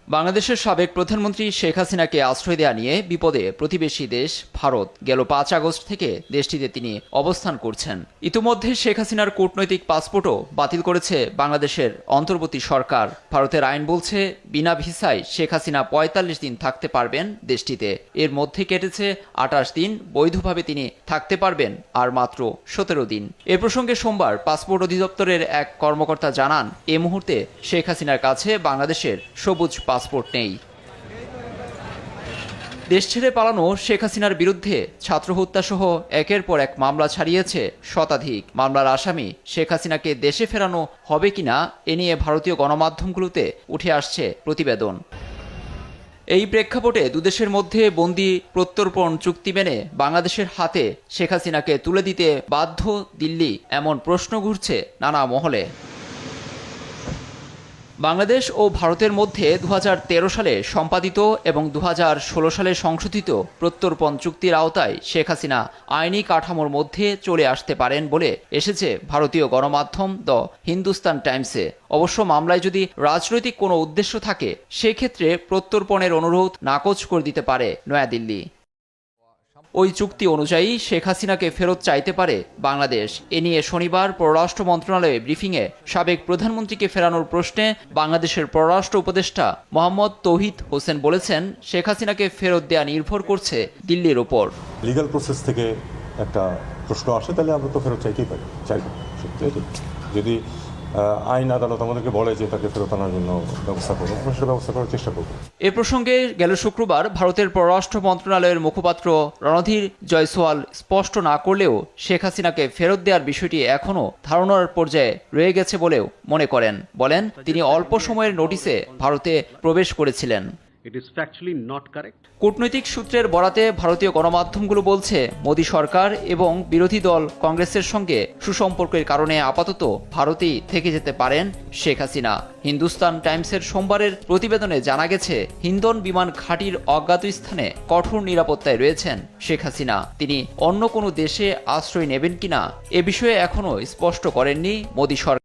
বাংলাদেশের সাবেক প্রধানমন্ত্রী শেখ হাসিনাকে আশ্রয় দেয়া নিয়ে বিপদে প্রতিবেশী দেশ ভারত। গেল ৫ আগস্ট থেকে দেশটিতে তিনি অবস্থান করছেন। ইতিমধ্যে শেখ হাসিনার কূটনৈতিক পাসপোর্টও বাতিল করেছে বাংলাদেশের অন্তর্বর্তী সরকার। ভারতের আইন বলছে বিনা ভিসায় শেখ হাসিনা ৪৫ দিন থাকতে পারবেন দেশটিতে। এর মধ্যে কেটেছে ২৮ দিন, বৈধভাবে তিনি থাকতে পারবেন আর মাত্র ১৭ দিন। এ প্রসঙ্গে সোমবার পাসপোর্ট অধিদপ্তরের এক কর্মকর্তা জানান, এ মুহূর্তে শেখ হাসিনার কাছে বাংলাদেশের সবুজ পাসপোর্ট নেই। দেশ ছেড়ে পালানো শেখ হাসিনার বিরুদ্ধে ছাত্র হত্যাসহ একের পর এক মামলা ছাড়িয়েছে শতাধিক। মামলার আসামি শেখ হাসিনাকে দেশে ফেরানো হবে কিনা এ নিয়ে ভারতীয় গণমাধ্যমগুলোতে উঠে আসছে প্রতিবেদন। এই প্রেক্ষাপটে দুদেশের মধ্যে বন্দি প্রত্যর্পণ চুক্তি মেনে বাংলাদেশের হাতে শেখ হাসিনাকে তুলে দিতে বাধ্য দিল্লি, এমন প্রশ্ন ঘুরছে নানা মহলে। বাংলাদেশ ও ভারতের মধ্যে ২০১৩ সালে সম্পাদিত এবং ২০১৬ সালে সংশোধিত প্রত্যর্পণ চুক্তির আওতায় শেখ হাসিনা আইনি কাঠামোর মধ্যে চলে আসতে পারেন বলে এসেছে ভারতীয় গণমাধ্যম দ্য হিন্দুস্তান টাইমসে। অবশ্য মামলায় যদি রাজনৈতিক কোনো উদ্দেশ্য থাকে, সেক্ষেত্রে প্রত্যর্পণের অনুরোধ নাকচ করে দিতে পারে নয়াদিল্লি। ওই চুক্তি অনুযায়ী শেখ হাসিনাকে ফেরত চাইতে পারে বাংলাদেশ। এ নিয়ে শনিবার পররাষ্ট্র মন্ত্রণালয়ে ব্রিফিংয়ে সাবেক প্রধানমন্ত্রীকে ফেরানোর প্রশ্নে বাংলাদেশের পররাষ্ট্র উপদেষ্টা মোহাম্মদ তৌহিদ হোসেন বলেছেন, শেখ হাসিনাকে ফেরত দেয়া নির্ভর করছে দিল্লির ওপর। লিগ্যাল প্রসেস থেকে একটা প্রশ্ন আসে, তাহলে আমরা তো ফেরত চাইতেই পারি, চাইব। যদি আইন আদালত আমাদেরকে বলে যে তাকে ফেরত আনার জন্য ব্যবস্থা করবো, আমরা সেটা ব্যবস্থা করার চেষ্টা করবো। এ প্রসঙ্গে গেল শুক্রবার ভারতের পররাষ্ট্র মন্ত্রণালয়ের মুখপাত্র রণধীর জয়সওয়াল স্পষ্ট না করলেও শেখ হাসিনাকে ফেরত দেওয়ার বিষয়টি এখনও ধারণার পর্যায়ে রয়ে গেছে বলেও মনে করেন। বলেন, তিনি অল্প সময়ের নোটিসে ভারতে প্রবেশ করেছিলেন। কূটনৈতিক সূত্রের বরাতে ভারতীয় গণমাধ্যমগুলো বলছে, মোদী সরকার এবং বিরোধী দল কংগ্রেসের সঙ্গে সুসম্পর্কের কারণে আপাতত ভারতেই থেকে যেতে পারেন শেখ হাসিনা। হিন্দুস্তান টাইমসের সোমবারের প্রতিবেদনে জানা গেছে, হিন্দন বিমান ঘাঁটির অজ্ঞাত স্থানে কঠোর নিরাপত্তায় রয়েছেন শেখ হাসিনা। তিনি অন্য কোনো দেশে আশ্রয় নেবেন কিনা এ বিষয়ে এখনও স্পষ্ট করেননি মোদী সরকার।